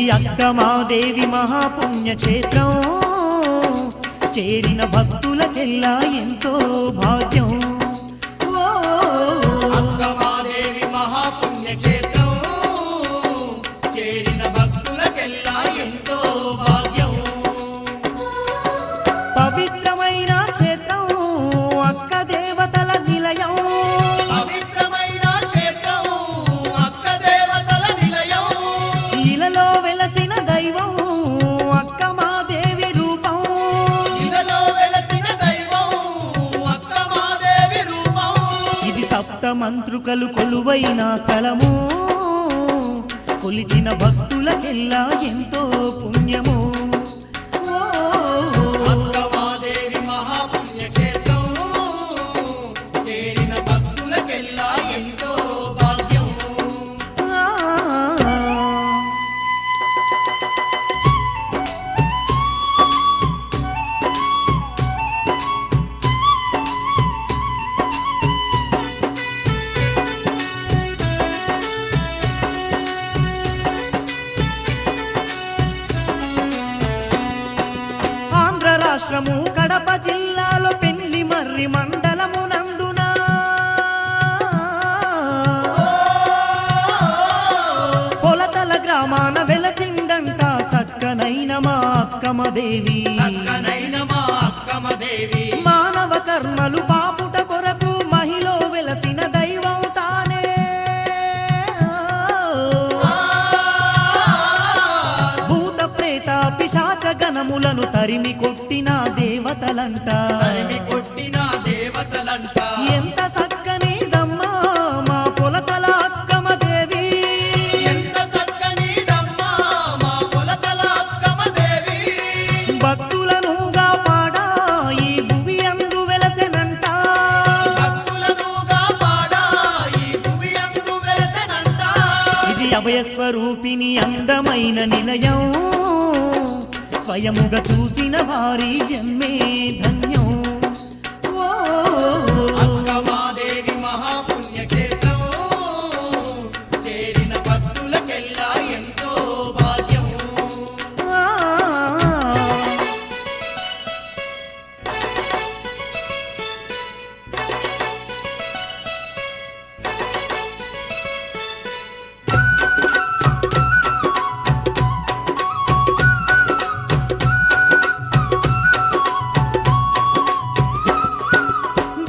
ఇది అక్కమాదేవి మహాపుణ్యక్షేత్రం చేరిన భక్తులకెల్లా ఎంతో భాగ్యం అక్కమాదేవి మహాపుణ్యక్షేత్రం చేరిన భక్తులకెల్లా ఎంతో భాగ్యం పవిత్రమైన క్షేత్రం అక్క దేవతల నిలయం పవిత్రమైన క్షేత్రం అక్క దేవతల నిలయం ఇలలో వెలసిన దైవం అక్కమాదేవి రూపం ఇలలో వెలసిన దైవం అక్కమాదేవి రూపం ఇది సప్త మంత్రుకలు కొలువైన స్థలము కొలిచిన భక్తులకెల్లా ఎంతో పుణ్యము అక్కమాదేవి మహాపుణ్యక్షేత్రం చేరిన భక్తులకెల్లా ఎంతో భాగ్యం ఆంధ్ర రాష్ట్రము కడప జిల్లాలో పెళ్లిమర్రి మండలము నందున పొలతల గ్రామాన వెలసిందంట చక్కనైన మా అక్కమదేవి చక్కనైన మా అక్కమదేవి మానవ కర్మలు పాపుట కొరకు మహిలో వెలసిన దైవం తానే భూత ప్రేత పిశాచ గణములను తరిమి కొట్టిన దేవతలంట తరిమి కొట్టిన దేవతలంట ఎంత చక్కని దమ్మా మా పొలతల అక్కమదేవి ఎంత చక్కనిదమ్మా మా పొలతల అక్కమదేవి భక్తులను కాపాడా ఈ భువి అందు వెలసెనంట భక్తులను కాపాడా ఈ భువి అందు వెలసెనంట ఇది అభయస్వరూపిణి అందమైన నిలయం స్వయముగా చూసిన వారి జన్మే ధన్యం ఓ అక్కమాదేవి మహాపుణ్యక్షేత్రం చేరిన భక్తులకెల్లా ఎంతో భాగ్యం ఆ.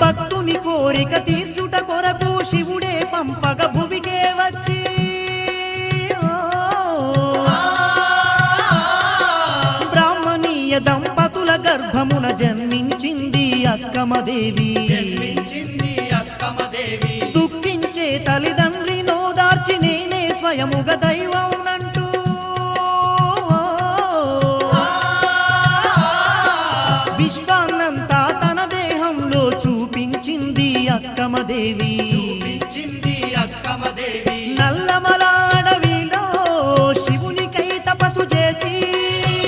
భక్తుని కోరిక తీర్చుట కొరకు శివుడే పంపగ భువికే వచ్చి బ్రాహ్మణీయ దంపతుల గర్భమున జన్మించింది అక్కమదేవి జన్మించింది అక్కమదేవి దుఃఖించే తల్లిదండ్రి నోదార్చి నేనే స్వయముగా దైవమునంటూ విశ్వాన్నంతా తన దేహంలో చూపించింది అక్కమదేవి చూపించింది అక్కమదేవి నల్లమల అడవిలో శివునికై తపస్సు చేసి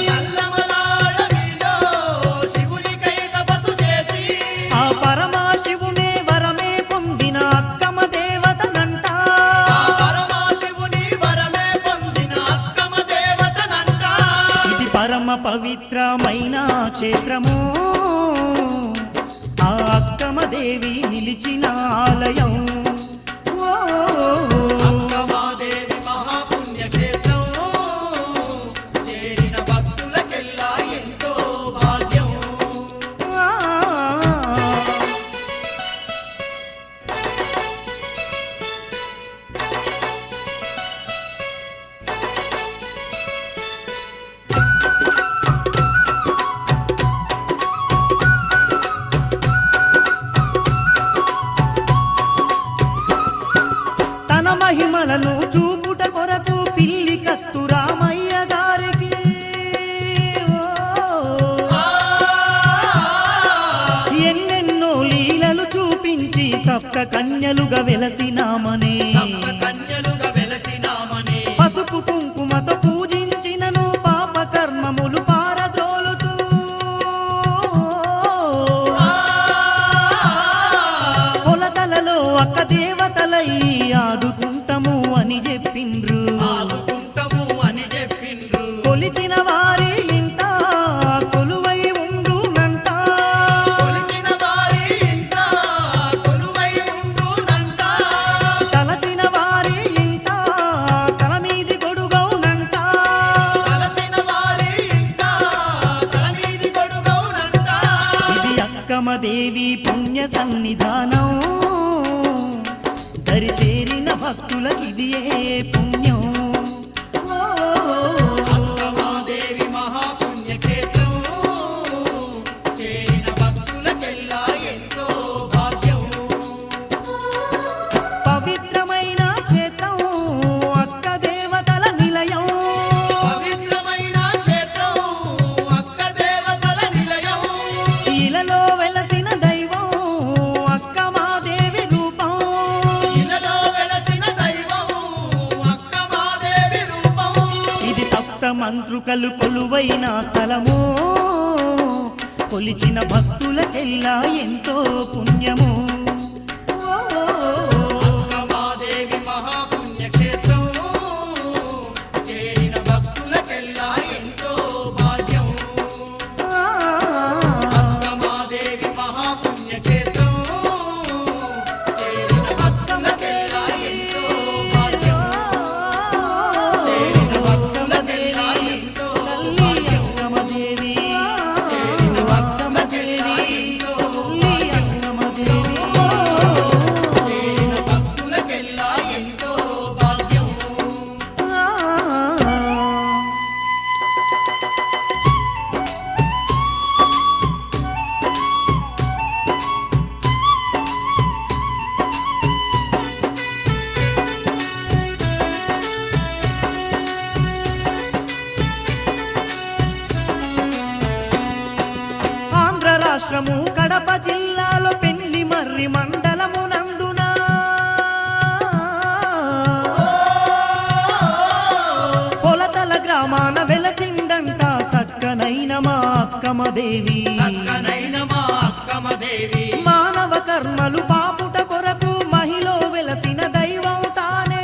నల్లమలాడవిలో శివునికై తపస్సు చేసి ఆ పరమశివునే వరమే పొందిన అక్కమ దేవతనంట ఆ పరమశివుని వరమే పొందిన అక్కమదేవతనంట ఇది పరమ పవిత్రమైన క్షేత్రము ఆ అక్కమదేవి నిలిచిన ఆలయం ఓ అక్కమాదేవి మహాపుణ్యక్షేత్రం చేరిన భక్తులకెల్లా ఎంతో భాగ్యం ఆ. తన మహిమలను చూపుట కొరకు పిల్లి కత్తు రామయ్య గారికి ఎన్నెన్నో లీలలు చూపించి సప్త కన్యలుగా వెలసినామనే సప్త కన్యలుగా వెలసినామని పసుపు కుంకుమతో పూజించినను పాప కర్మములు పారద్రోలుతూ పొలతలలో అక్క దేవతలై ఆదుకుంటము అని చెప్పిండ్రు ఆదుకుంటము అని చెప్పిండ్రు దరి చేరిన భక్తులకిదియే పుణ్యం. ఓ, అక్కమాదేవి మహాపుణ్యక్షేత్రం చేరిన భక్తులకెల్లా ఎంతో భాగ్యం. పవిత్రమైన క్షేత్రం అక్క దేవతల నిలయం. పవిత్రమైన క్షేత్రం అక్క దేవతల నిలయం. ఇలలో వెలసిన దైవం అక్క మాదేవి రూపం. ఇలలో వెలసిన దైవం అక్కమాదేవి రూపం. ఇది సప్త మంత్రుకలు కొలువైన స్థలము. కొలిచిన భక్తులకెల్లా ఎంతో పుణ్యము. ఓ, అక్కమాదేవి మహాపుణ్యక్షేత్రం చేరిన భక్తులకెల్లా ఎంతో భాగ్యం. ఆ, అక్కమాదేవి మహాపుణ్యక్షేత్రం చేరిన భక్తులకెల్లా ఎంతో భాగ్యం. చేరిన భక్తులకెల్లా ఎంతో భాగ్యం. అంగమదేవి చేరిన భక్తులకెల్లా ఎంతో భాగ్యం. చేరిన భక్తులకెల్లా ఎంతో భాగ్యం. ఆంధ్ర రాష్ట్రము కడప జిల్లాలో పెళ్లి మర్రి మండలము నందున పొలతల గ్రామాన వెలసిందంట చక్కనైన మా అక్కమదేవి. చక్కనైన మా అక్కమదేవి మానవ కర్మలు పాపుట కొరకు మహిలో వెలసిన దైవం తానే.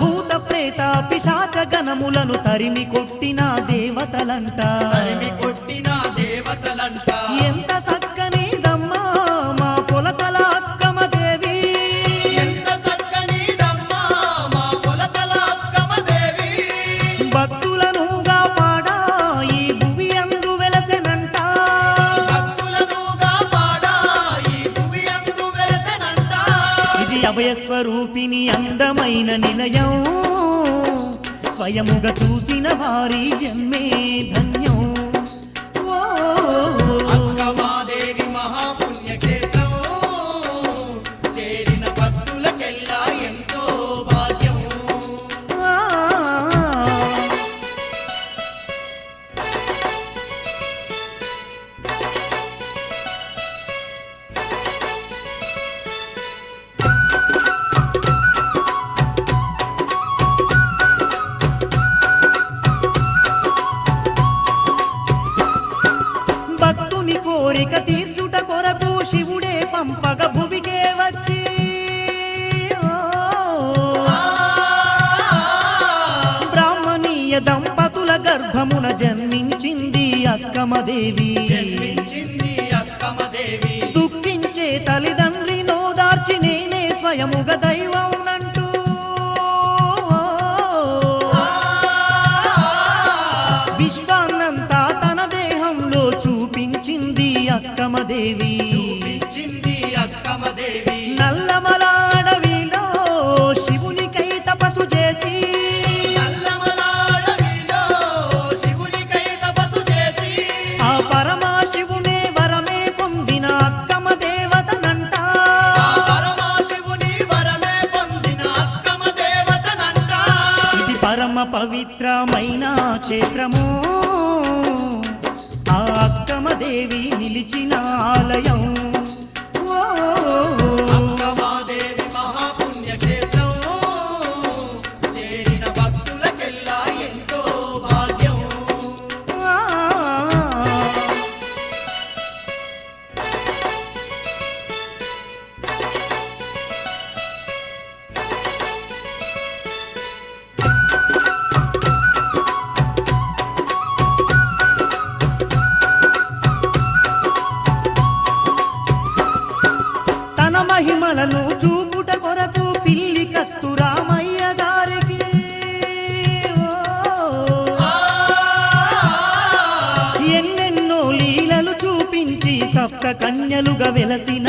భూత ప్రేత పిశాచ గణములను తరిమి కొట్టిన దేవతలంట. తరిమి కొట్టిన దేవతలంట. ఎంత చక్కనిదమ్మా మా పొలతల అక్కమదేవి. ఎంత చక్కనిదమ్మా మా కొలతల అక్కమదేవి. భక్తులను కాపాడా ఈ భువి అందు వెలసెనంట. భక్తులను కాపాడా ఈ భువి అందు వెలసెనంట. ఇది అభయస్వరూపిణి అందమైన నిలయం. స్వయముగా చూసిన వారి జన్మే ధన్యం. ఓ, అక్కమాదేవి మహాపుణ్యక్షేత్రం చేరిన భక్తులకెల్లా ఎంతో భాగ్యం. ఆ, భక్తుని కోరిక తీర్చుట కొరకు శివుడే పంపగ భువికే వచ్చి బ్రాహ్మణీయ దంపతుల గర్భమున జన్మించింది అక్కమదేవి. జన్మించింది అక్కమదేవి. దుఃఖించే తల్లిదండ్రి నోదార్చి నేనే స్వయముగ దైవం నంటూ విశ్వాన్నంతా తన దేహంలో చూపించింది అక్కమదేవి. చూపించింది అక్కమదేవి. నల్లమల అడవిలో శివునికై తపస్సు చేసి నల్లమలాడవిలో శివునికై తపస్సు చేసి ఆ పరమాశివునే వరమే పొందిన అక్కమ దేవతనంట. ఆ పరమశివుని వరమే పొందిన అక్కమదేవతనంట. ఇది పరమ పవిత్రమైన క్షేత్రము. ఆ అక్కమదేవి నిలిచిన ఆలయం. ఓ, అక్కమాదేవి మహాపుణ్యక్షేత్రం చేరిన భక్తులకెల్లా ఎంతో భాగ్యం. ఆ, కన్యలుగా వెలసిన